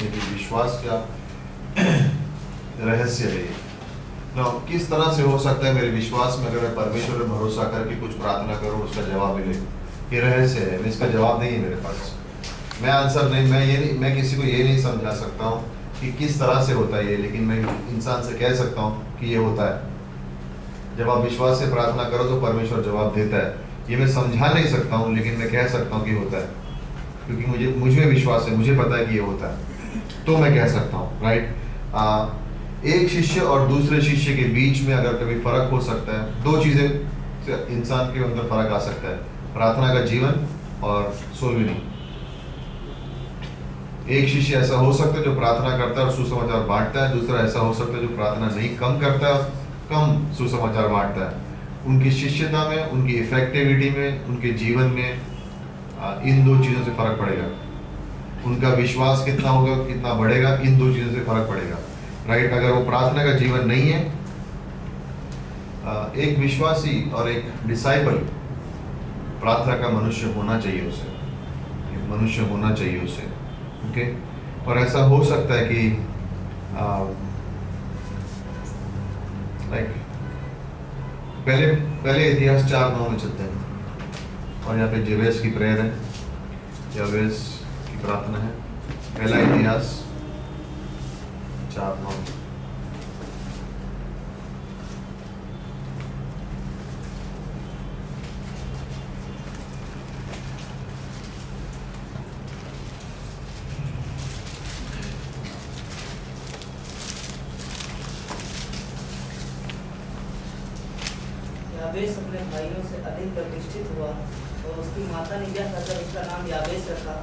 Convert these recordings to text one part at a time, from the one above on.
मेरी विश्वास का रहस्य है ये। ना किस तरह से हो सकता है मेरे विश्वास में, अगर मैं परमेश्वर पर भरोसा करके कुछ प्रार्थना करूं उसका जवाब मिले? ये रहस्य है, मैं इसका जवाब नहीं है मेरे पास। मैं आंसर नहीं, मैं किसी को ये नहीं समझा सकता हूँ कि किस तरह से होता है ये, लेकिन मैं इंसान से कह सकता हूँ कि ये होता है। जब आप विश्वास से प्रार्थना करो तो परमेश्वर जवाब देता है। ये मैं समझा नहीं सकता हूँ, लेकिन मैं कह सकता हूँ कि होता है, क्योंकि मुझे विश्वास है, मुझे पता है कि ये होता है, तो मैं कह सकता हूँ। राइट। एक शिष्य और दूसरे शिष्य के बीच में अगर कभी फर्क हो सकता है, दो चीजें इंसान के अंदर फर्क आ सकता है, प्रार्थना का जीवन और सोल विनिंग। एक शिष्य ऐसा हो सकता है जो प्रार्थना करता है और सुसमाचार बांटता है, दूसरा ऐसा हो सकता है जो प्रार्थना नहीं कम करता है और कम सुसमाचार बांटता है। उनकी शिष्यता में, उनकी इफेक्टिविटी में, उनके जीवन में इन दो चीज़ों से फर्क पड़ेगा। उनका विश्वास कितना होगा, कितना बढ़ेगा, इन दो चीज़ों से फर्क पड़ेगा। राइट। अगर वो प्रार्थना का जीवन नहीं है, एक विश्वासी और एक डिसाइपल प्रार्थना का मनुष्य होना चाहिए उसे, मनुष्य होना चाहिए उसे। ओके। और ऐसा हो सकता है कि लाइक पहले इतिहास 4:9 में चलते हैं, और यहाँ पे जबेस की प्रेयर है, जबेस की प्रार्थना है। पहला इतिहास 4:9। याबेस अपने भाइयों से अधिक प्रतिष्ठित हुआ और उसकी माता ने यह कहकर उसका नाम याबेस रखा,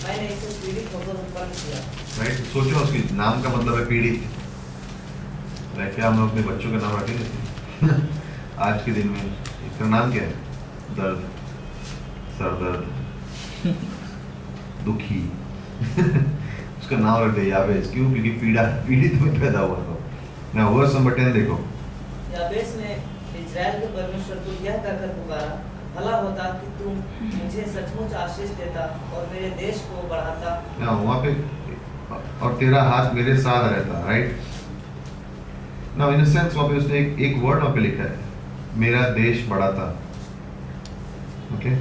मैंने इसे पीड़ित होकर उत्पन्न किया। राइट। सोचो, उसके नाम का मतलब है पीड़ित। राइट। क्या हम लोग अपने बच्चों का नाम रखेंगे आज के दिन में? इसका नाम क्या है? दर्द, सरदर्द, दुखी उसका नाम रख दे याबेस। क्यों? क्योंकि पीड़ित में पैदा हुआ था। ना वर्स नंबर 10 देखो। याबेस ने इजराइल के परमेश्वर को यह कहकर पुकारा, भला होता कि तुम मुझे सचमुच आशीष देता और मेरे देश को बढ़ाता। ना वहाँ पे और तेरा हाथ मेरे साथ रहता। राइट। ना इन सेंस वहाँ पे उसने एक वर्ड वहाँ पे लिखा है, मेरा देश बढ़ाता। ओके।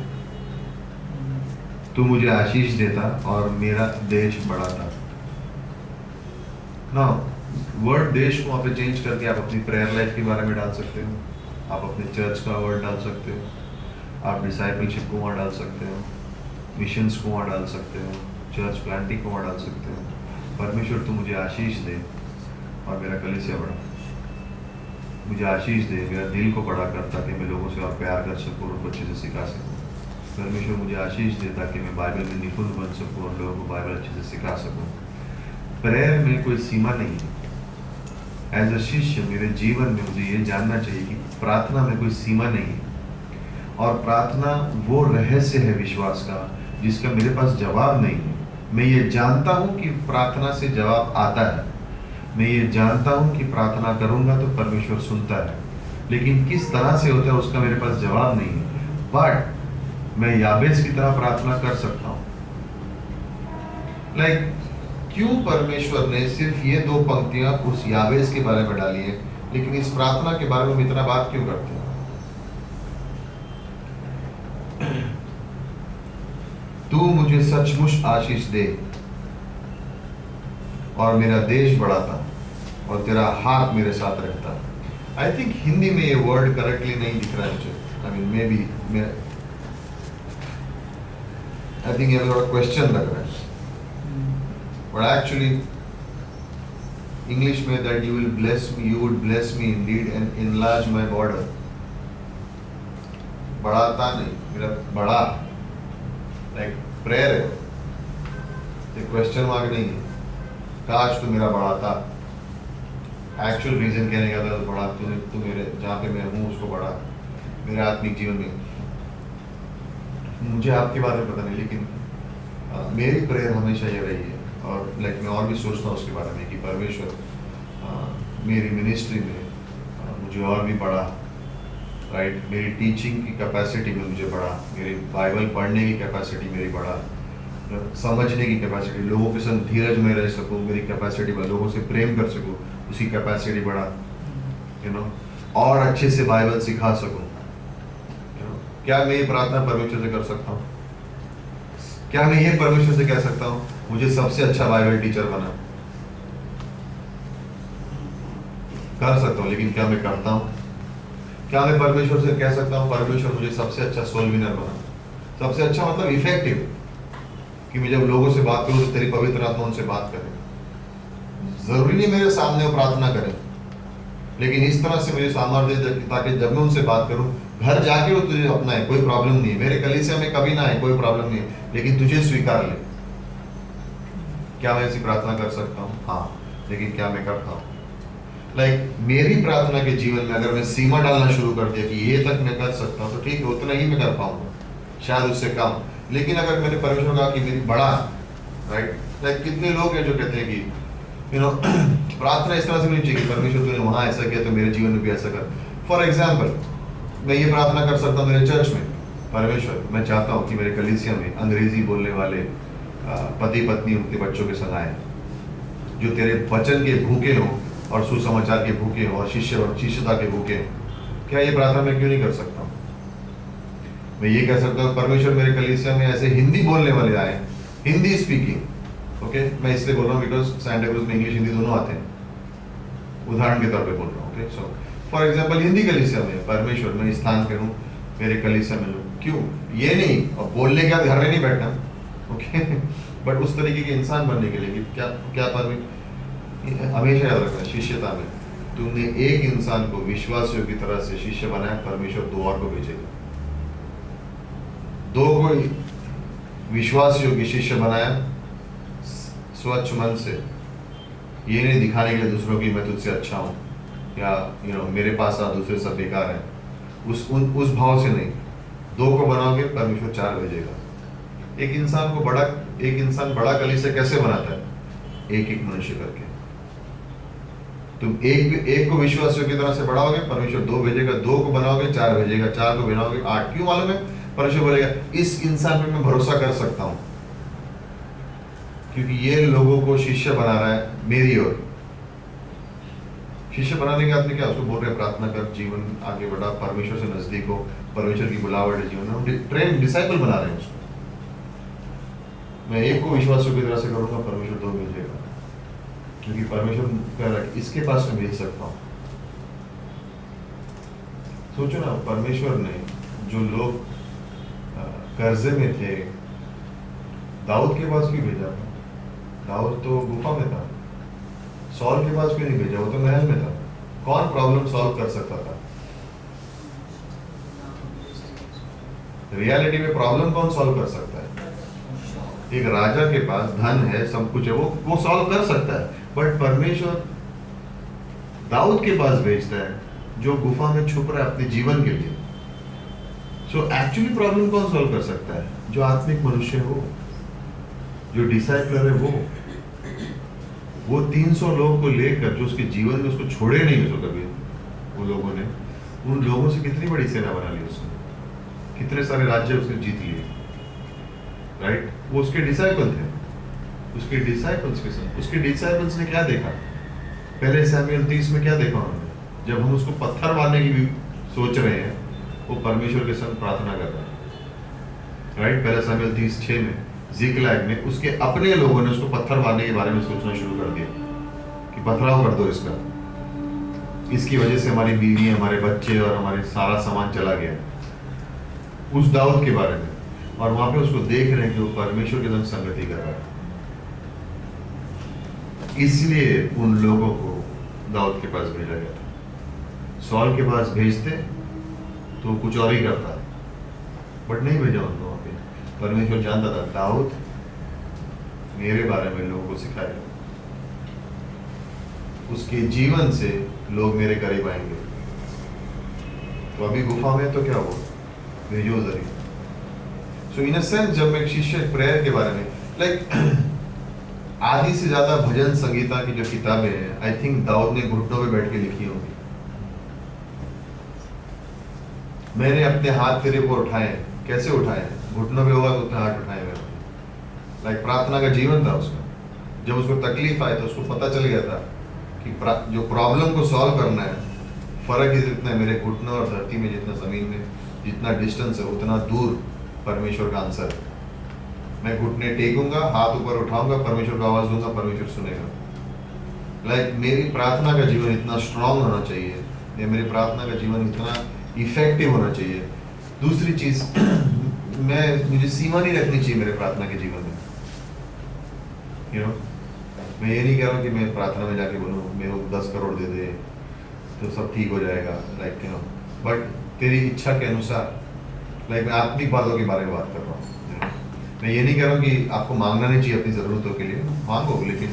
तू मुझे आशीष देता और मेरा देश बढ़ाता। ना वर्ड देश को वहाँ पे चेंज करके आप अपनी प्रेयर लाइफ के बारे में डाल सकते हो, आप अपने चर्च का वर्ड डाल सकते हो, आप डिसाइपलशिप को वहाँ डाल सकते हो, मिशंस को वहाँ डाल सकते हो, चर्च प्लांटिंग को वहाँ डाल सकते हो। परमेश्वर तू मुझे आशीष दे और मेरा कलीसिया बढ़ा, मुझे आशीष दे, मेरा दिल को बड़ा कर ताकि मैं लोगों से और प्यार कर सकूँ और उनको अच्छे से सिखा सकूँ। परमेश्वर मुझे आशीष दे ताकि मैं बाइबल में निपुण बन सकूँ और लोगों को बाइबल अच्छे से सिखा सकूँ। प्रेयर में कोई सीमा नहीं है। एज अ शिष्य मेरे जीवन में मुझे ये जानना चाहिए कि प्रार्थना में कोई सीमा नहीं है, और प्रार्थना वो रहस्य है विश्वास का जिसका मेरे पास जवाब नहीं है। मैं ये जानता हूँ कि प्रार्थना से जवाब आता है, मैं ये जानता हूँ कि प्रार्थना करूँगा तो परमेश्वर सुनता है, लेकिन किस तरह से होता है उसका मेरे पास जवाब नहीं है। बट मैं याबेस की तरह प्रार्थना कर सकता हूँ। लाइक क्यों परमेश्वर ने सिर्फ ये 2 पंक्तियां उस याबेस के बारे में डाली है, लेकिन इस प्रार्थना के बारे में इतना बात क्यों करते हैं? तू मुझे सचमुच आशीष दे और मेरा देश बढ़ाता और तेरा हाथ मेरे साथ रहता। आई थिंक हिंदी में ये वर्ड करेक्टली नहीं दिख रहा है मुझे। I mean maybe I think ये थोड़ा क्वेश्चन लग रहा है, but actually English में that you will bless me, you would bless me indeed and enlarge my border। बढ़ाता नहीं, मेरा बड़ा लाइक प्रेयर है, ये क्वेश्चन मार्क नहीं है। काश तू मेरा बढ़ाता, एक्चुअल रीजन कहने का था बढ़ा, तू मेरे जहाँ पे मैं हूँ उसको बढ़ा मेरे आत्मिक जीवन में। मुझे आपके बारे में पता नहीं, लेकिन मेरी प्रेयर हमेशा ये रही है, और लाइक मैं और भी सोचता हूँ उसके बारे में कि परमेश्वर मेरी मिनिस्ट्री में मुझे और भी बढ़ा। राइट। मेरी टीचिंग की कैपेसिटी में मुझे बढ़ा, मेरी बाइबल पढ़ने की कैपेसिटी मेरी बढ़ा, समझने की कैपेसिटी, लोगों के संग धीरज में रह सकूं, मेरी कैपेसिटी बढ़ा, लोगों से प्रेम कर सकूं, उसकी कैपेसिटी बढ़ा, और अच्छे से बाइबल सिखा सकूं। क्या मैं ये प्रार्थना परमेश्वर से कर सकता हूँ? क्या मैं ये परमेश्वर से कह सकता हूँ मुझे सबसे अच्छा बाइबल टीचर बना? कर सकता हूँ, लेकिन क्या मैं करता हूँ? क्या मैं परमेश्वर से कह सकता हूँ परमेश्वर मुझे सबसे अच्छा सोल विनर बना? सबसे अच्छा मतलब इफेक्टिव, कि मैं जब लोगों से बात करूं तो तेरी पवित्र आत्मा उनसे बात करे। जरूरी नहीं मेरे सामने वो प्रार्थना करें, लेकिन इस तरह से मुझे सामर्थ्य दे ताकि जब मैं उनसे बात करूं, घर जाके वो तुझे अपनाए, कोई प्रॉब्लम नहीं है, मेरे कलीसिया में कभी ना आए, कोई प्रॉब्लम नहीं है, लेकिन तुझे स्वीकार ले। क्या मैं ऐसी प्रार्थना कर सकता हूँ? हाँ, लेकिन क्या मैं करता हूँ? मेरी प्रार्थना के जीवन में अगर मैं सीमा डालना शुरू कर दिया कि ये तक मैं कर सकता हूँ, तो ठीक है, उतना ही मैं कर पाऊंगा, शायद उससे कम। लेकिन अगर मैंने परमेश्वर कहा कि मेरी बड़ा, राइट, कितने लोग हैं जो कहते हैं कि प्रार्थना इस तरह से नहीं चाहिए, परमेश्वर तूने वहां ऐसा किया तो मेरे जीवन में भी ऐसा कर। फॉर एग्जाम्पल, मैं ये प्रार्थना कर सकता हूँ मेरे चर्च में, परमेश्वर मैं चाहता हूँ कि मेरे कलीसिया में अंग्रेजी बोलने वाले पति पत्नी उनके बच्चों के संग आए, जो तेरे वचन के भूखे हों और सुसमाचार के भूखे हों और शिष्यता के भूखे हों। क्या ये प्रार्थना मैं क्यों नहीं कर सकता हूँ? मैं ये कह सकता हूँ परमेश्वर मेरे कलीसिया में ऐसे हिंदी बोलने वाले आए, हिंदी स्पीकिंग, ओके, मैं इसलिए बोल रहा हूँ बिकॉज सैंटा क्रूज में इंग्लिश हिंदी दोनों आते हैं, उदाहरण के तौर पे बोल रहा हूँ, okay. So for example Hindi कलीसिया में परमेश्वर मैं स्थान करूँ मेरे कलीसिया में लोग, क्यों? ये नहीं और बोलने के बाद घर में नहीं बैठना, ओके, बट उस तरीके के इंसान बनने के लिए कि क्या हमेशा याद रखना, शिष्यता में तुमने एक इंसान को विश्वासियों की तरह से शिष्य बनाया, परमेश्वर दो और को भेजेगा। दो को विश्वासियों की शिष्य बनाया स्वच्छ मन से, ये नहीं दिखाने के लिए दूसरों की मैं तुझसे अच्छा हूँ या मेरे पास आ दूसरे सब बेकार है, उस भाव से नहीं। दो को बनाओगे परमेश्वर चार भेजेगा। एक इंसान बड़ा कलीसिया कैसे बनाता है? एक एक मनुष्य करके। तुम एक को विश्वासियों की तरह से बढ़ाओगे, परमेश्वर दो भेजेगा, दो को बनाओगे चार भेजेगा, चार को बनाओगे आठ। क्यों मालूम है? परमेश्वर बोलेगा इस इंसान पे मैं भरोसा कर सकता हूं, क्योंकि ये लोगों को शिष्य बना रहा है मेरी ओर। शिष्य बनाने के आदमी क्या उसको बोल रहे हैं प्रार्थना कर, जीवन आगे बढ़ा, परमेश्वर से नजदीक हो, परमेश्वर की बुलावट है जीवन में, ट्रेन डिसाइपल बना रहे हैं उसको। मैं एक को विश्वासियों की तरह से करूंगा, परमेश्वर दो भेजेगा, क्योंकि परमेश्वर कह रहा है इसके पास मैं भेज सकता हूं। सोचो ना, परमेश्वर ने जो लोग कर्जे में थे, दाऊद के पास क्यों भेजा था? दाऊद तो गुफा में था। सॉल के पास क्यों नहीं भेजा? वो तो महल में था। कौन प्रॉब्लम सॉल्व कर सकता था? रियलिटी में प्रॉब्लम कौन सॉल्व कर सकता है? एक राजा के पास धन है, सब कुछ है, वो सॉल्व कर सकता है, बट परमेश्वर दाऊद के पास भेजता है जो गुफा में छुप रहा है अपने जीवन के लिए। सो एक्चुअली प्रॉब्लम कौन सॉल्व कर सकता है? जो आत्मिक मनुष्य हो, जो डिसाइपलर है, वो 300 लोगों को लेकर जो उसके जीवन में उसको छोड़े नहीं उसको कभी, वो लोगों ने, उन लोगों से कितनी बड़ी सेना बना ली उसने, कितने सारे राज्य उसने जीत लिए, राइट? वो उसके डिसाइपल थे, उसके डिसाइपल्स के साथ। उसके डिसाइपल्स ने क्या देखा? पहले सैमुएल 30 में क्या देखा उन्होंने? जब हम उसको पत्थर मारने की भी सोच रहे हैं, वो परमेश्वर के संग प्रार्थना कर रहा है, राइट? पहले सैमुएल 30:6 में ज़िक्लाग में उसके अपने लोगों ने उसको पत्थर मारने के बारे में सोचना शुरू कर दिया कि पथराव कर दो इसका, इसकी वजह से हमारी बीवी, हमारे बच्चे और हमारे सारा सामान चला गया, उस दाऊद के बारे में। और वहां पे उसको देख रहे हैं कि वो परमेश्वर के संग संगति कर रहा है, इसलिए उन लोगों को दाऊद के पास भेजा गया था। सॉल के पास भेजते तो कुछ और ही करता, बट नहीं भेजा उनको। वहां पे परमेश्वर जानता था दाऊद मेरे बारे में लोगों को सिखाएगा, उसके जीवन से लोग मेरे करीब आएंगे। तो अभी गुफा में तो क्या हुआ? भेजो जरिए। सो इन अ सेंस जब मैं शिष्य प्रेयर के बारे में आधी से ज्यादा भजन संगीता की जो किताबें हैं, आई थिंक दाऊद ने घुटनों पे बैठ के लिखी होंगी। मैंने अपने हाथ तेरे को उठाए, कैसे उठाए? घुटनों पे होगा तो उतने हाथ उठाए मैंने, लाइक प्रार्थना का जीवन था उसका। जब उसको तकलीफ आई तो उसको पता चल गया था कि जो प्रॉब्लम को सॉल्व करना है, फर्क इतना है मेरे घुटनों और धरती में, जितना जमीन में जितना डिस्टेंस है उतना दूर परमेश्वर का आंसर है। मैं घुटने टेकूंगा, हाथ ऊपर उठाऊंगा, परमेश्वर को आवाज दूंगा, परमेश्वर सुनेगा। लाइक मेरी प्रार्थना का जीवन इतना स्ट्रांग होना चाहिए, या मेरी प्रार्थना का जीवन इतना इफेक्टिव होना चाहिए। दूसरी चीज मुझे सीमा नहीं रखनी चाहिए मेरे प्रार्थना के जीवन में। मैं ये नहीं कह रहा हूँ कि मैं प्रार्थना में जाके बोलूँ मेरे को 10 करोड़ दे दे तो सब ठीक हो जाएगा, लाइक बट तेरी इच्छा के अनुसार। लाइक मैं आत्मिक बातों के बारे में बात कर रहा हूँ। मैं ये नहीं कह रहा हूँ कि आपको मांगना नहीं चाहिए अपनी ज़रूरतों के लिए, मांगो, लेकिन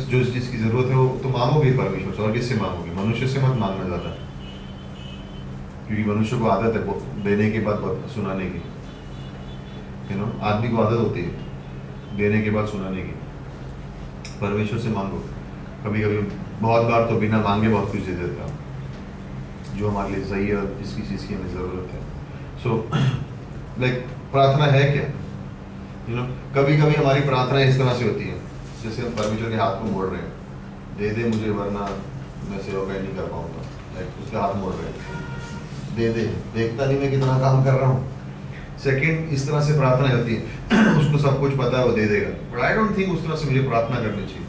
जो जिसकी ज़रूरत है वो तो मांगोगे परमेश्वर से। और किससे मांगोगे? मनुष्य से मत मांगना ज़्यादा, क्योंकि मनुष्य को आदत है देने के बाद सुनाने की। आदमी को आदत होती है देने के बाद सुनाने की। परमेश्वर से मांगो। कभी कभी बहुत बार तो बिना मांगे बहुत कुछ दे देता हूँ जो हमारे लिए सही है और जिसकी चीज़ की हमें ज़रूरत है। सो लाइक प्रार्थना है क्या? कभी कभी हमारी प्रार्थना इस तरह से होती है जैसे हम परमेश्वर के हाथ को मोड़ रहे हैं, दे दे मुझे वरना मैं सेवकाई नहीं कर पाऊंगा। लाइक उसका हाथ मोड़ रहे हैं, दे दे, देखता नहीं मैं कितना काम कर रहा हूँ। सेकंड, इस तरह से प्रार्थना होती है उसको सब कुछ पता है, वो दे देगा। बट आई डोंट थिंक उस तरह से मुझे प्रार्थना करनी चाहिए।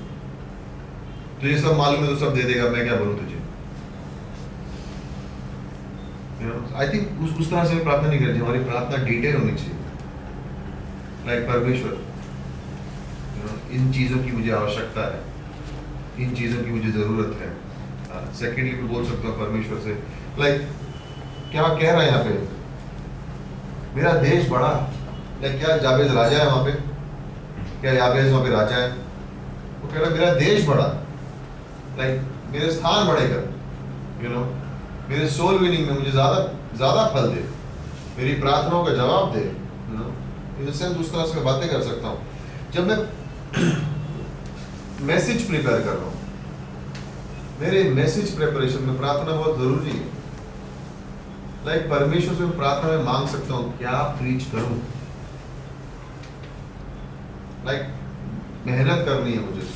तुझे सब मालूम है तो सब दे देगा, मैं क्या बोलूँ तुझे? आई थिंक उस तरह से प्रार्थना नहीं करनी चाहिए। हमारी प्रार्थना डिटेल होनी चाहिए। लाइक परमेश्वर, इन चीज़ों की मुझे आवश्यकता है, इन चीज़ों की मुझे ज़रूरत है। सेकेंडली मैं बोल सकता हूँ परमेश्वर से, लाइक क्या कह रहा है यहाँ पे? मेरा देश बड़ा, लाइक क्या जाबेज राजा है वहाँ पे? क्या याबेज वहाँ पे राजा है? वो कह रहा है मेरा देश बड़ा, लाइक मेरे स्थान बड़े कर, मेरे सोल विनिंग में मुझे ज़्यादा फल दे, मेरी प्रार्थनाओं का जवाब दे। इन सेंस उस तरह से बातें कर सकता हूँ। जब मैं मैसेज प्रिपेयर कर रहा हूँ, मेरे मैसेज प्रिपरेशन में प्रार्थना बहुत ज़रूरी है। लाइक परमेश्वर से प्रार्थना में मांग सकता हूँ क्या प्रीच करूँ। लाइक मेहनत करनी है मुझे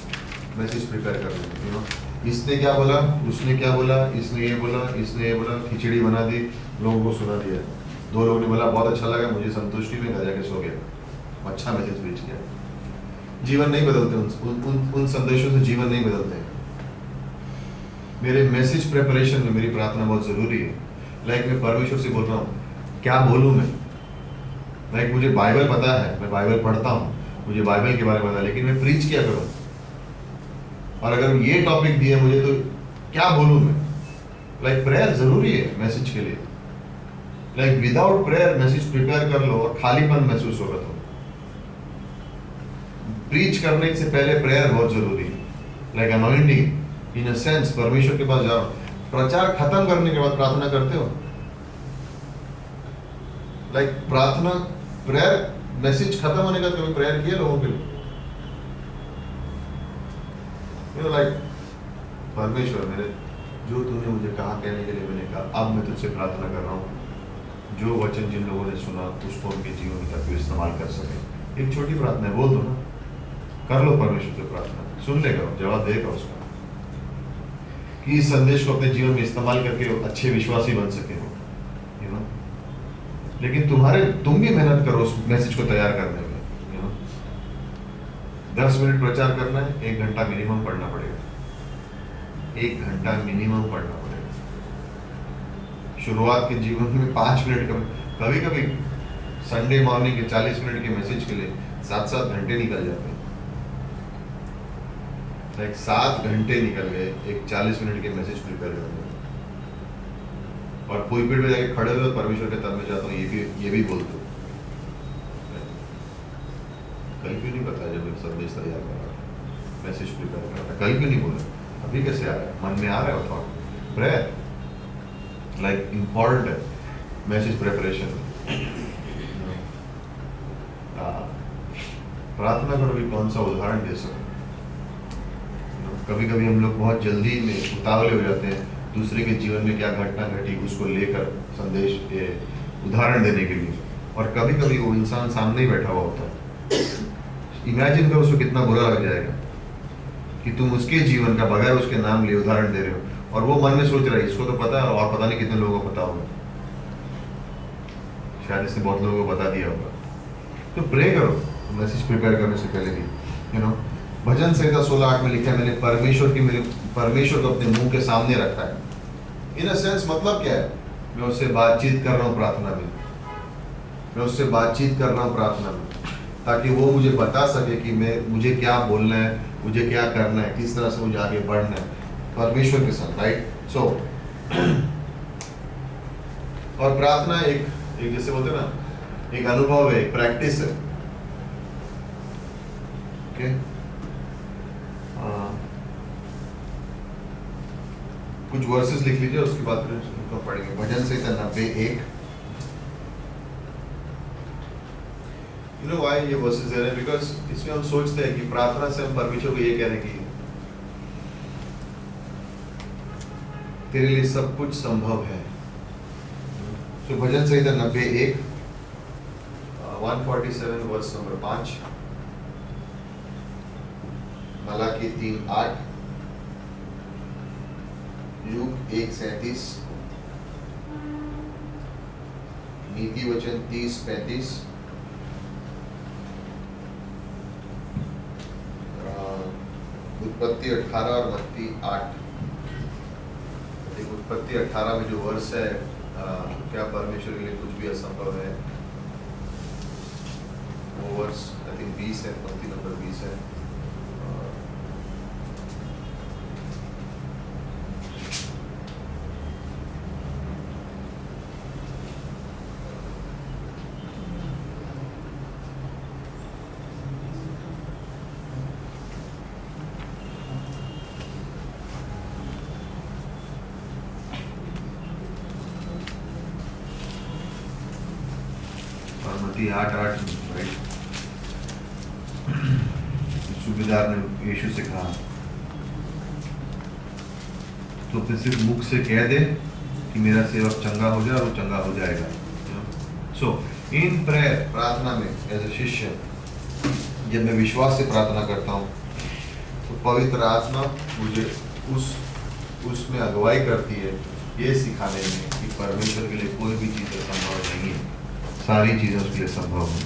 मैसेज प्रिपेयर करने में। इसने क्या बोला, उसने क्या बोला, इसने ये बोला, इसने ये बोला, खिचड़ी बना दी, लोगों को सुना दिया। 2 लोगों ने बोला बहुत अच्छा लगा, मुझे संतुष्टि में घर जाके सो गया। अच्छा मैसेज प्रीच किया। जीवन नहीं बदलते उन संदेशों से, जीवन नहीं बदलते। मेरे मैसेज प्रिपरेशन में मेरी प्रार्थना बहुत ज़रूरी है। लाइक मैं परमेश्वर से बोल रहा हूँ क्या बोलूँ मैं। लाइक मुझे बाइबल पता है, मैं बाइबल पढ़ता हूँ, मुझे बाइबल के बारे में पता है, लेकिन मैं प्रीच क्या करूँ? और अगर ये टॉपिक दिया मुझे तो क्या बोलूँ मैं? लाइक प्रेयर ज़रूरी है मैसेज के लिए। Like without prayer message prepare कर लो और खालीपन महसूस होगा। तो प्रीच करने से पहले प्रेयर बहुत जरूरी है। Like anointing in a sense, परमेश्वर के पास जाओ। प्रचार खत्म करने के बाद प्रार्थना करते हो? लाइक प्रार्थना, प्रेयर, मैसेज खत्म होने का कभी प्रेयर किया लोगों के लिए? लाइक परमेश्वर, मेरे जो तूने मुझे कहा कहने के लिए मैंने कहा, अब मैं तुझसे प्रार्थना कर रहा हूँ जो वचन जिन लोगों ने सुना उसको उनके जीवन में ताकि इस्तेमाल कर सके। एक छोटी प्रार्थना है, बोल दो ना, कर लो परमेश्वर से प्रार्थना, सुन लेगा, जवाब देगा उसका, कि इस संदेश को अपने जीवन में इस्तेमाल करके अच्छे विश्वासी बन सके हो। लेकिन तुम भी मेहनत करो उस मैसेज को तैयार करने में। 10 मिनट प्रचार करना है, 1 घंटा मिनिमम पढ़ना पड़ेगा। 1 घंटा मिनिमम पढ़ना पड़ेगा। शुरुआत के जीवन में 5 मिनट कभी कभी संडे मॉर्निंग के 40 मिनट के मैसेज के लिए 7-7 घंटे निकल जाते हैं। लाइक 7 घंटे निकल गए एक 40 मिनट के मैसेज प्रिपेयर करने में। और पुलपिट में जाके खड़े हुए परमेश्वर के तब में जाता हूँ, ये भी बोलते हो। कल क्यों नहीं बताया जब संदेश तैयार कर रहा था, मैसेज प्रिपेयर कर रहा था, कल क्यों नहीं बोला? अभी कैसे आ रहा है? मन में आ रहा है थॉट। प्रेयर लाइक इम्पॉर्टेंट है मैसेज प्रिपरेशन। प्रार्थना करो भी कौन सा उदाहरण दे सको। कभी कभी हम लोग बहुत जल्दी में उतावले हो जाते हैं दूसरे के जीवन में क्या घटना घटी उसको लेकर संदेश उदाहरण देने के लिए, और कभी कभी वो इंसान सामने ही बैठा हुआ होता है इमेजिन करो उसको कितना बुरा लग जाएगा कि तुम उसके जीवन का बगैर उसके नाम लिए उदाहरण दे रहे हो, और वो मन में सोच रहा है इसको तो पता है और पता नहीं कितने लोगों को पता होगा, शायद इसने बहुत लोगों को बता दिया होगा। तो प्रे करो मैसेज प्रिपेयर करने से पहले भी, भजन संहिता 16:8 में लिखा है, मैंने परमेश्वर को अपने मुंह के सामने रखा है। इन अ सेंस मतलब क्या है, मैं उससे बातचीत कर रहा हूँ प्रार्थना में, ताकि वो मुझे बता सके कि मुझे क्या बोलना है, मुझे क्या करना है, किस तरह से मुझे आगे बढ़ना है परमेश्वर के साथ, राइट। सो और प्रार्थना एक जैसे बोलते हैं ना, एक अनुभव है, एक प्रैक्टिस है। ओके, कुछ वर्सेस लिख लीजिए, उसके बाद फिर उसको पढ़ेंगे। भजन संहिता 90:1। यू नो व्हाई ये वर्सेस दे रहे हैं, बिकॉज इसमें हम सोचते हैं कि प्रार्थना से हम परमेश्वर को ये कह रहे हैं कि तेरे लिए सब कुछ संभव है। तो भजन संहिता 90:1, 147 वर्स नंबर 5, मलाकी 3:8, लूक 1:37, नीति वचन 30:35, उत्पत्ति 18 और मत्ती 8। उत्पत्ति 18 में जो वर्ष है, क्या परमेश्वर के लिए कुछ भी असंभव है, वो वर्ष आई थिंक 20 है, मत्ती नंबर 20 है। मत्ती 8:8, राइट। सूबेदार ने यीशु से कहा, तो फिर सिर्फ मुख से कह दे कि मेरा सेवक चंगा हो जाए, और वो चंगा हो जाएगा। सो इन प्रेयर, प्रार्थना में एज ए शिष्य, जब मैं विश्वास से प्रार्थना करता हूँ तो पवित्र आत्मा मुझे उसमें अगुवाई करती है, ये सिखाने में कि परमेश्वर के लिए कोई भी चीज़ असंभव नहीं है, सारी चीज़ें उसके लिए संभव है।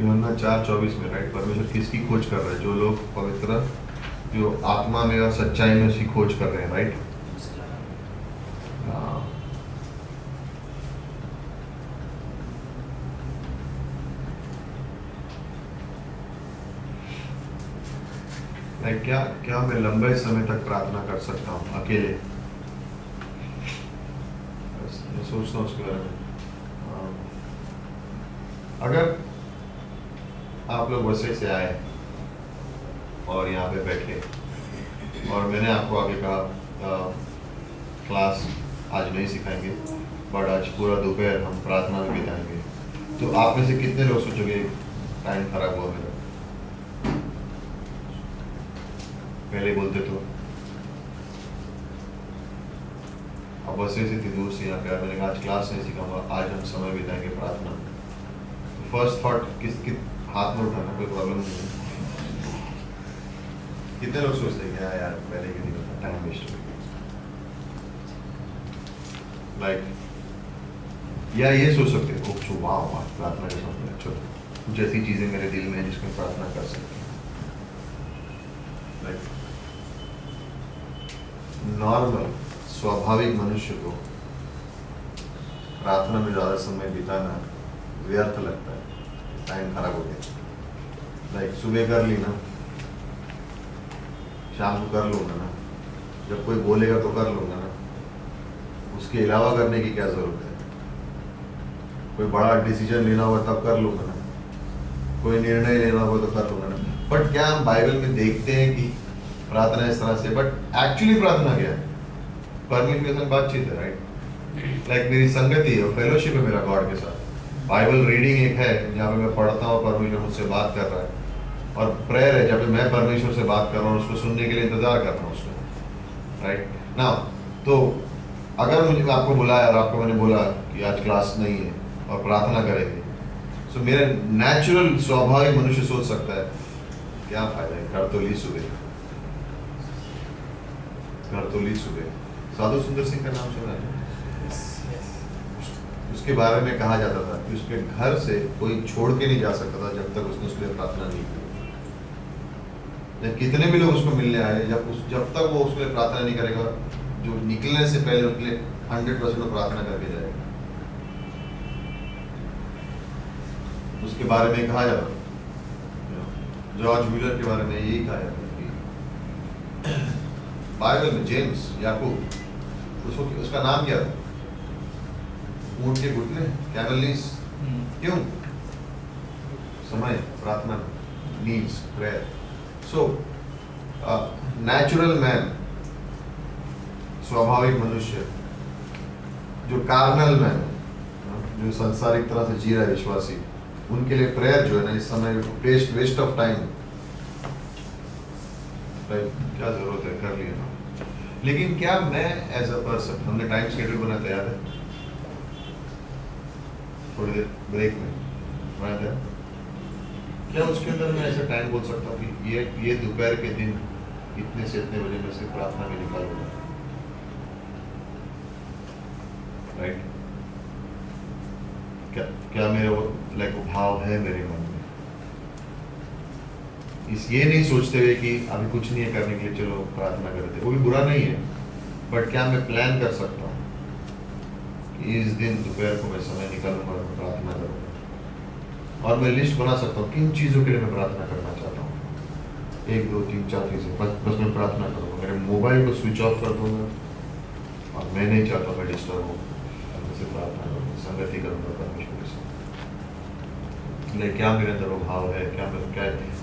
यूहन्ना 4:24 में, राइट, परमेश्वर किसकी खोज कर रहे हैं? जो लोग पवित्र, जो आत्मा में और सच्चाई में उसकी खोज कर रहे हैं, राइट। लाइक क्या मैं लंबे समय तक प्रार्थना कर सकता हूँ अकेले? मैं सोचता हूँ उसके बारे में। अगर आप लोग वैसे से आए और यहाँ पे बैठे और मैंने आपको आगे कहा क्लास आज नहीं सिखाएंगे, बट आज पूरा दोपहर हम प्रार्थना में बिताएंगे, तो आप में से कितने लोग सोचोगे टाइम खराब हुआ मेरा? पहले बोलते तो अब वैसे से इतनी दूर से यहाँ पे, मैंने कहा आज क्लास नहीं सिखाऊंगा, आज हम समय बिताएंगे प्रार्थना। फर्स्ट थॉट किस हाथ में उठाना, कोई प्रॉब्लम नहीं है। कितने लोग सोचते हैं क्या यार पहले क्यों नहीं होता, टाइम वेस्ट हो गया? लाइक या ये सोच सकते हैं ओह वाह प्रार्थना के साथ अच्छा कुछ ऐसी चीजें मेरे दिल में है जिसमें प्रार्थना कर सकते हैं। लाइक नॉर्मल स्वाभाविक मनुष्य को प्रार्थना में ज़्यादा समय बिताना व्यर्थ लगता है, टाइम खराब हो गया। लाइक सुबह कर ली ना, शाम को कर लूँगा ना, जब कोई बोलेगा तो कर लूँगा ना, उसके अलावा करने की क्या ज़रूरत है? कोई बड़ा डिसीजन लेना होगा तब कर लूँगा ना, कोई निर्णय लेना होगा तो कर लूँगा ना। बट क्या हम बाइबल में देखते हैं कि प्रार्थना इस तरह से? बट एक्चुअली प्रार्थना क्या है? परमेश्वर के साथ बातचीत है, राइट। लाइक मेरी संगति है, फेलोशिप है मेरा गॉड के साथ। बाइबल रीडिंग एक है जहाँ पे मैं पढ़ता हूँ, परमेश्वर मुझसे बात कर रहा है। और प्रेयर है जब मैं परमेश्वर से बात कर रहा हूँ, उसको सुनने के लिए इंतजार कर रहा हूँ उसका, राइट ना। तो अगर मुझे आपको बुलाया और आपको मैंने बोला कि आज क्लास नहीं है और प्रार्थना करेंगे, तो मेरा नेचुरल स्वाभाविक मनुष्य सोच सकता है क्या फायदा है, घर तो ली सुबह, घर तो ली सुबह। साधु सुंदर सिंह का नाम सुना है? उसके बारे में कहा जाता था कि उसके घर से कोई छोड़ के नहीं जा सकता था जब तक उसने उसके लिए प्रार्थना नहीं की। या कितने भी लोग उसको मिलने आए, जब तक वो उसके लिए प्रार्थना नहीं करेगा, जो निकलने से पहले उनके लिए 100% प्रार्थना करके जाएगा। उसके बारे में कहा जाता था, जॉर्ज म्यूलर के बारे में यही कहा जाता कि बाइबल में जेम्स याकूब, उसका नाम क्या था? ऊंट के घुटने, कैमल नीज। क्यों? समय, प्रार्थना, needs, prayer. So natural man, स्वाभाविक मनुष्य, जो कार्नल मैन, जो संसारिक तरह से जी रहा है, विश्वासी, उनके लिए प्रेयर जो है ना इस समय वेस्ट ऑफ टाइम, क्या जरूरत है, कर लिया। लेकिन क्या मैं एज अ पर्सन, हमने टाइम शेड्यूल बना तैयार है, थोड़ी देर ब्रेक में बनाया था, क्या उसके अंदर मैं ऐसा टाइम बोल सकता हूँ कि ये दोपहर के दिन इतने से इतने बजे में से प्रार्थना में निकालूंगा, राइट? क्या मेरा वो भाव है मेरे मन में? ये नहीं सोचते हुए कि अभी कुछ नहीं है करने के लिए, चलो प्रार्थना करते, वो भी बुरा नहीं है, बट क्या मैं प्लान कर सकता हूँ कि इस दिन दोपहर को मैं समय निकालूंगा और प्रार्थना करूंगा, और मैं लिस्ट बना सकता हूँ किन चीज़ों के लिए मैं प्रार्थना करना चाहता हूँ, 1 2 3 4 चीज़ें, बस मैं प्रार्थना करूँगा, मेरे मोबाइल को स्विच ऑफ कर दूंगा, और मैं नहीं चाहता मैं डिस्टर्ब हूँ, से प्रार्थना करूँगा, संगति करूँगा परमेश्वर के साथ। लेकिन क्या मेरे अंदर वो भाव है, क्या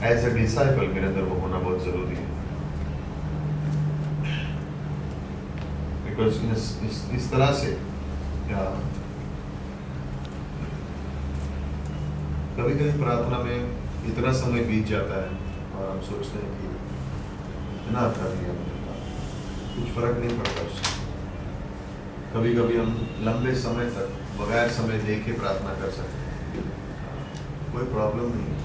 एज ए डिसाइपल मेरे अंदर वो होना बहुत जरूरी है, बिकॉज इस तरह से क्या कभी कभी प्रार्थना में इतना समय बीत जाता है और हम सोचते हैं कि इतना कर लिया, कुछ फर्क नहीं पड़ता उससे। कभी कभी हम लंबे समय तक बगैर समय देखे प्रार्थना कर सकते हैं, कोई प्रॉब्लम नहीं है।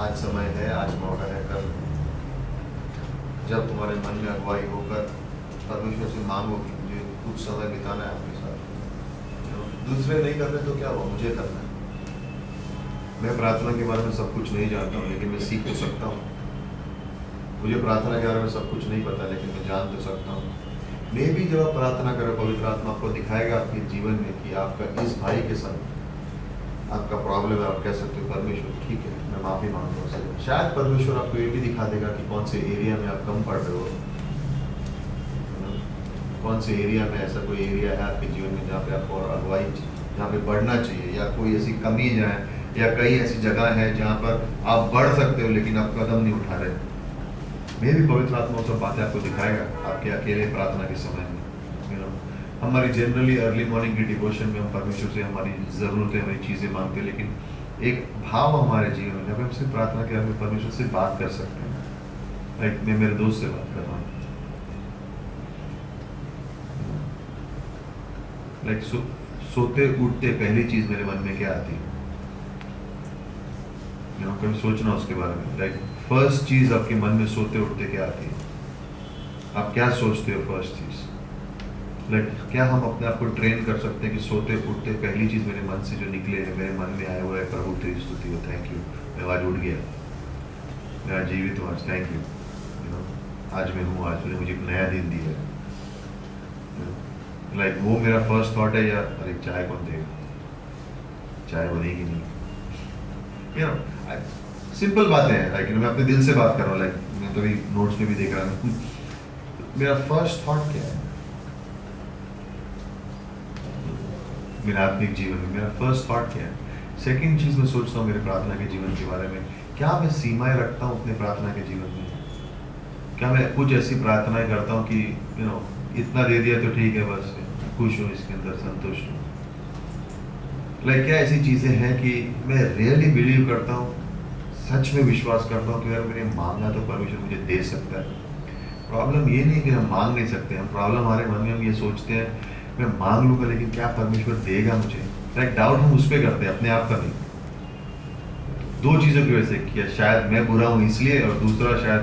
आज समय है, आज मौका है, कर लो। जब तुम्हारे मन में अगुवाई होकर परमेश्वर से मांगो कि मुझे कुछ समय बिताना है आपके साथ, दूसरे नहीं कर रहे तो क्या हुआ, मुझे करना है। मैं प्रार्थना के बारे में सब कुछ नहीं जानता हूँ, लेकिन मैं सीख तो सकता हूँ। मुझे प्रार्थना के बारे में सब कुछ नहीं पता, लेकिन मैं जान तो सकता हूँ। मैं भी जब आप प्रार्थना करो, पवित्र आत्मा आपको दिखाएगा आपके जीवन में कि आपका इस भाई के साथ आपका प्रॉब्लम है, आप कह सकते हो परमेश्वर ठीक है मैं माफ़ी मांगता हूँ। शायद परमेश्वर आपको ये भी दिखा देगा कि कौन से एरिया में आप कम पढ़ रहे हो, कौन से एरिया में ऐसा कोई एरिया है आपके जीवन में जहाँ पे आपको और अगुवाई, जहाँ पे बढ़ना चाहिए, या कोई ऐसी कमी है, या कई ऐसी जगह है जहाँ पर आप बढ़ सकते हो लेकिन आप कदम नहीं उठा रहे। मैं भी पवित्र आत्मा सब बातें आपको दिखाएगा आपके अकेले प्रार्थना के समय में। हमारी जनरली अर्ली मॉर्निंग की डिवोशन में हम परमेश्वर से हमारी ज़रूरतें, हमारी चीज़ें मांगते हैं, लेकिन एक भाव हमारे जीवन में जब हम सिर्फ प्रार्थना के हमें परमेश्वर से बात कर सकते हैं। लाइक मैं मेरे दोस्त से बात कर रहा हूँ, लाइक सोते उठते पहली चीज़ मेरे मन में क्या आती है, कभी सोचना उसके बारे में। लाइक फर्स्ट चीज़ आपके मन में सोते उठते क्या आती है, आप क्या सोचते हो फर्स्ट चीज़? लाइक क्या हम अपने आप को ट्रेन कर सकते हैं कि सोते उठते पहली चीज़ मेरे मन से जो निकले है, मेरे मन में आया हुआ है, प्रभु तेरी स्तुति हो, थैंक यू, मैं आज उठ गया, मैं आज जीवित हूँ, आज थैंक यू, आज मैं हूँ, आज मुझे एक नया दिन दिया है। लाइक वो मेरा फर्स्ट थॉट है, या अरे चाय कौन देगा, चाय बनेगी नहीं, सिंपल बातें हैं। लाइक मैं अपने दिल से बात कर रहा हूँ, लाइक मैं तो भी नोट्स में भी देख रहा हूँ। मेरा फर्स्ट थॉट क्या है मेरा आत्मिक जीवन में, मेरा फर्स्ट थॉट क्या है? सेकंड चीज़ मैं सोचता हूँ मेरे प्रार्थना के जीवन के बारे में, क्या मैं सीमाएं रखता हूँ अपने प्रार्थना के जीवन में? क्या मैं कुछ ऐसी प्रार्थनाएं करता हूँ कि इतना दे दिया तो ठीक है, बस खुश हूँ, इसके अंदर संतुष्ट हूँ? लाइक क्या ऐसी चीज़ें हैं कि मैं रियली बिलीव करता हूँ सच में विश्वास करता हूँ कि अगर मैंने मांगा तो परमेश्वर मुझे दे सकता है। प्रॉब्लम ये नहीं कि हम मांग नहीं सकते, हम प्रॉब्लम हमारे मन में हम ये सोचते हैं मैं मांग लूंगा लेकिन क्या परमेश्वर देगा मुझे। लाइक डाउट हम उस पर करते हैं, अपने आप का नहीं। दो चीज़ों की वजह से किया, शायद मैं बुरा हूँ इसलिए, और दूसरा शायद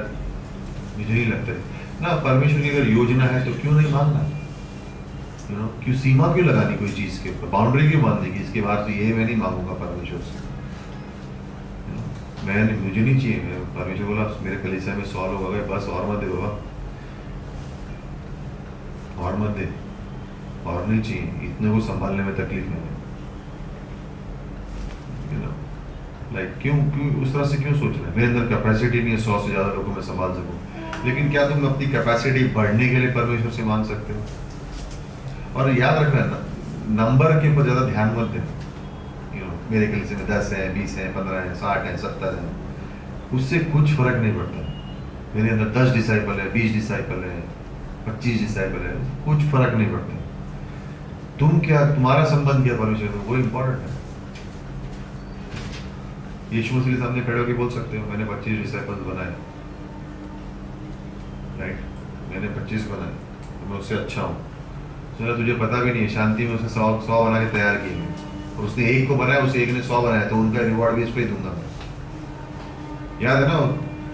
मुझे नहीं लगता है ना परमेश्वर की अगर योजना है तो क्यों नहीं मांगना, क्यों सीमा क्यों लगानी कोई चीज़ के ऊपर, बाउंड्री क्यों बांधनी कि इसके बाद तो ये मैं नहीं मांगूंगा परमेश्वर से। मुझे नहीं चाहिए, मैं परमेश्वर बोला मेरे कलीसिया में 100 लोग हो गए, बस और मत दे बाबा, और मत दे, और नहीं चाहिए, इतने को संभालने में तकलीफ नहीं है। लाइक क्यों क्यों उस तरह से क्यों सोच रहे हैं, मेरे अंदर कैपेसिटी नहीं है 100 से ज़्यादा लोगों में संभाल सकूं। लेकिन क्या तुम अपनी कैपेसिटी बढ़ने के लिए परमेश्वर से मांग सकते हो? और याद रखना, नंबर के ऊपर ज़्यादा ध्यान मत देना। मेरे कलीसिया में 10 है, 20 है, 15 है, 60 है, 70 है, उससे कुछ फर्क नहीं पड़ता। मेरे अंदर 10 डिसाइपल है, 20 डिसाइपल है, 25 डिसाइपल है, कुछ फर्क नहीं पड़ता। तुम क्या, तुम्हारा संबंध क्या परमेश्वर से, वो इम्पोर्टेंट है। यीशु मसीह के सामने खड़े होकर बोल सकते हो मैंने 25 डिसाइपल्स बनाए, राइट, मैंने 25 बनाए तो मैं उससे अच्छा हूँ। चलो तुझे पता भी नहीं है, शांति में उसने 100 बना के तैयार किए हैं, और उसने एक को बनाया, उसे एक ने 100 बनाया, तो उनका रिवॉर्ड भी इसको ही दूंगा मैं। याद है ना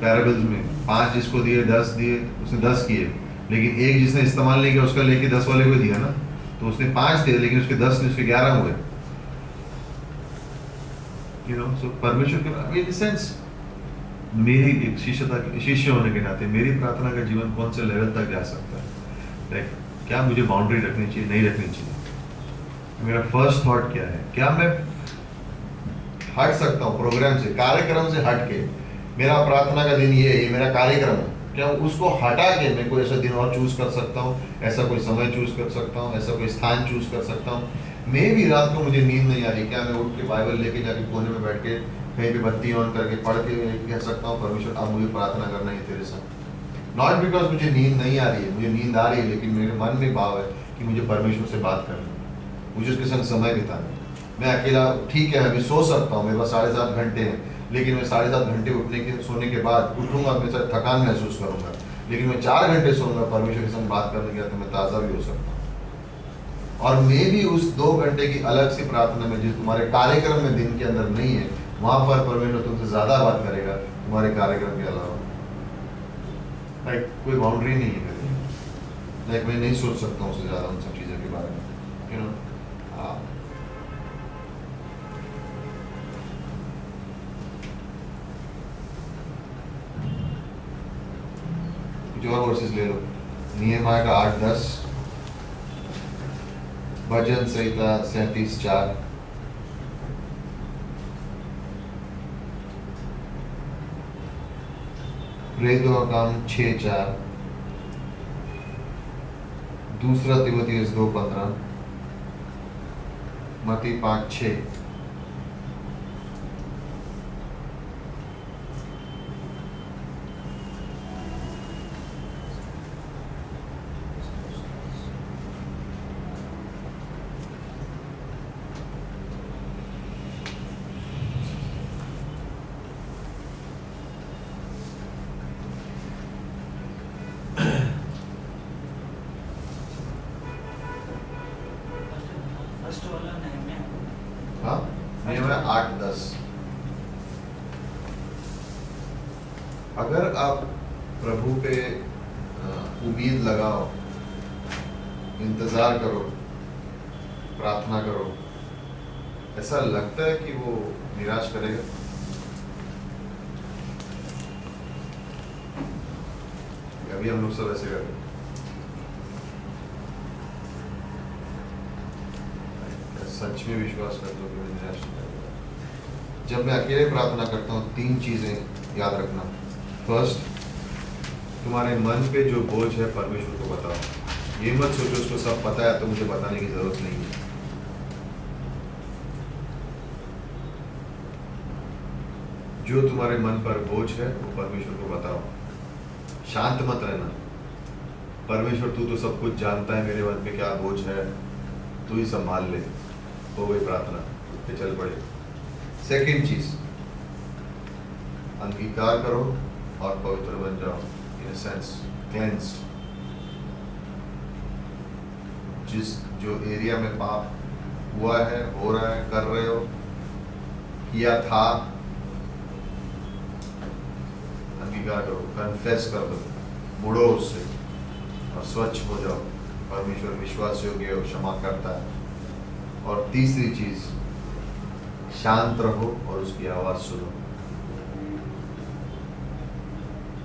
पैराबल्स में, 5 जिसको दिए 10 दिए, उसने 10 किए, लेकिन एक जिसने इस्तेमाल नहीं किया उसका लेके 10 वाले को दिया ना, तो उसने 5 थे लेकिन उसके 10 ने उसके 11 हुए। सो परमेश्वर के इन सेंस मेरी एक शिष्य होने के नाते मेरी प्रार्थना का जीवन कौन से लेवल तक जा सकता है, लाइक क्या मुझे बाउंड्री रखनी चाहिए, नहीं रखनी चाहिए, मेरा फर्स्ट थॉट क्या है, क्या मैं हट सकता हूँ प्रोग्राम से, कार्यक्रम से हट के, मेरा प्रार्थना का दिन ये मेरा कार्यक्रम है, क्या उसको हटा के मैं कोई ऐसा दिन और चूज कर सकता हूँ, ऐसा कोई समय चूज कर सकता हूँ, ऐसा कोई स्थान चूज कर सकता हूँ। मैं भी रात को मुझे नींद नहीं आ रही, क्या मैं उठ के बाइबल लेके जाके कोने में बैठ के कहीं पे बत्ती ऑन करके पढ़ के कह सकता हूँ परमेश्वर अब मुझे प्रार्थना करना है तेरे साथ। नॉट बिकॉज मुझे नींद नहीं आ रही है, मुझे नींद आ रही है, लेकिन मेरे मन में भाव है कि मुझे परमेश्वर से बात करनी है, मुझे उसके संग समय बिताना है। मैं अकेला ठीक है अभी सो सकता हूँ, मेरे पास 7.5 घंटे हैं, लेकिन मैं 7.5 घंटे उठने के सोने के बाद उठूंगा, मेरे साथ थकान महसूस करूंगा, लेकिन मैं 4 घंटे सोऊंगा परमेश्वर के संग बात करने के बाद मैं ताज़ा भी हो सकता हूँ। और मैं भी उस 2 घंटे की अलग सी प्रार्थना में, जिस तुम्हारे कार्यक्रम में दिन के अंदर नहीं है, वहां पर परमेश्वर तुमसे ज्यादा बात करेगा तुम्हारे कार्यक्रम के अलावा। लाइक कोई बाउंड्री नहीं है मेरे, लाइक मैं नहीं सोच सकता हूँ उससे ज्यादा उन सब चीज़ों के बारे में, कुछ और वर्सेस ले लो, नियमाया का 8:10, भजन संहिता 37:4, प्रेरितों का काम 6:4, दूसरा तीमुथियुस 2:15, मत्ती 5:6, हाँ नियम 8:10। अगर आप प्रभु पे उम्मीद लगाओ, इंतजार करो, प्रार्थना करो, ऐसा लगता है कि वो निराश करेगा? अभी हम लोग सब ऐसे कर रहे हैं, सच में विश्वास करता हूँ कि मैं निराश नहीं करेगा। जब मैं अकेले प्रार्थना करता हूँ 3 चीजें याद रखना। फर्स्ट, तुम्हारे मन पे जो बोझ है परमेश्वर को बताओ, ये मत सोचो उसको सब पता है तो मुझे बताने की जरूरत नहीं है। जो तुम्हारे मन पर बोझ है वो परमेश्वर को बताओ, शांत मत रहना। परमेश्वर तू तो सब कुछ जानता है, मेरे मन पे क्या बोझ है तू ही संभाल ले, हो गई प्रार्थना, फिर चल पड़े। सेकंड चीज, अंगीकार करो और पवित्र बन जाओ, इन सेंस क्लेंस्ड। जिस जो एरिया में पाप हुआ है, हो रहा है, कर रहे हो, किया था, अंगीकार करो, कन्फेस कर दो, मुड़ो उससे और स्वच्छ हो जाओ। परमेश्वर विश्वास योग्य और क्षमा करता है। और तीसरी चीज, शांत रहो और उसकी आवाज सुनो।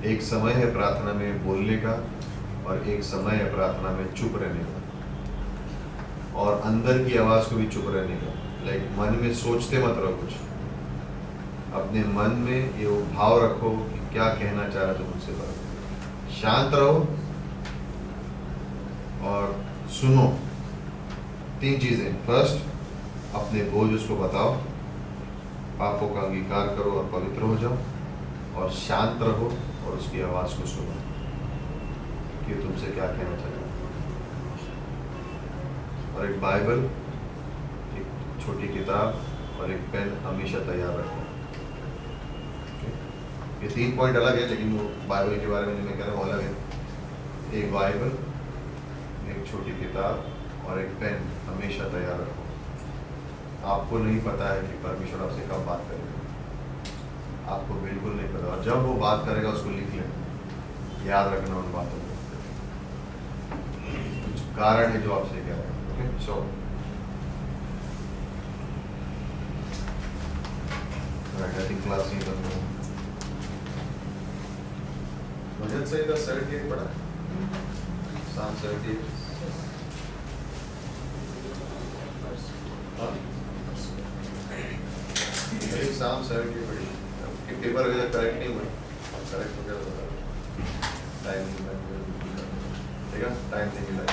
एक समय है प्रार्थना में बोलने का और एक समय है प्रार्थना में चुप रहने का, और अंदर की आवाज को भी चुप रहने का। लाइक मन में सोचते मत रहो कुछ, अपने मन में ये भाव रखो कि क्या कहना चाह रहा तुम मुझसे बात। शांत रहो और सुनो। तीन चीजें, फर्स्ट अपने बोझ उसको बताओ, पापों का अंगीकार करो और पवित्र हो जाओ, और शांत रहो और उसकी आवाज को सुनो कि तुमसे क्या कहना चाह रहा है। और एक बाइबल, एक छोटी किताब और एक पेन हमेशा तैयार रखो। ये 3 पॉइंट अलग है, लेकिन वो बाइबल के बारे में जो मैं कह रहा हूँ अलग है। एक बाइबल, एक छोटी किताब और एक पेन हमेशा तैयार रखो। आपको नहीं पता है कि परमेश्वर आपसे कब बात करेगा, आपको बिल्कुल नहीं पता, और जब वो बात करेगा उसको लिख लेना, याद रखना उन बातों को। कुछ कारण है जो आपसे कह रहे हैं। Okay, so I think class नहीं बंद हो। भजन संहिता 78 पढ़ा, Psalm 78। Psalm 78 पढ़ी, कि पेपर अगर करेक्ट नहीं हुआ, करेक्ट हो गया तो टाइम नहीं मिला, ठीक है, टाइम नहीं मिला।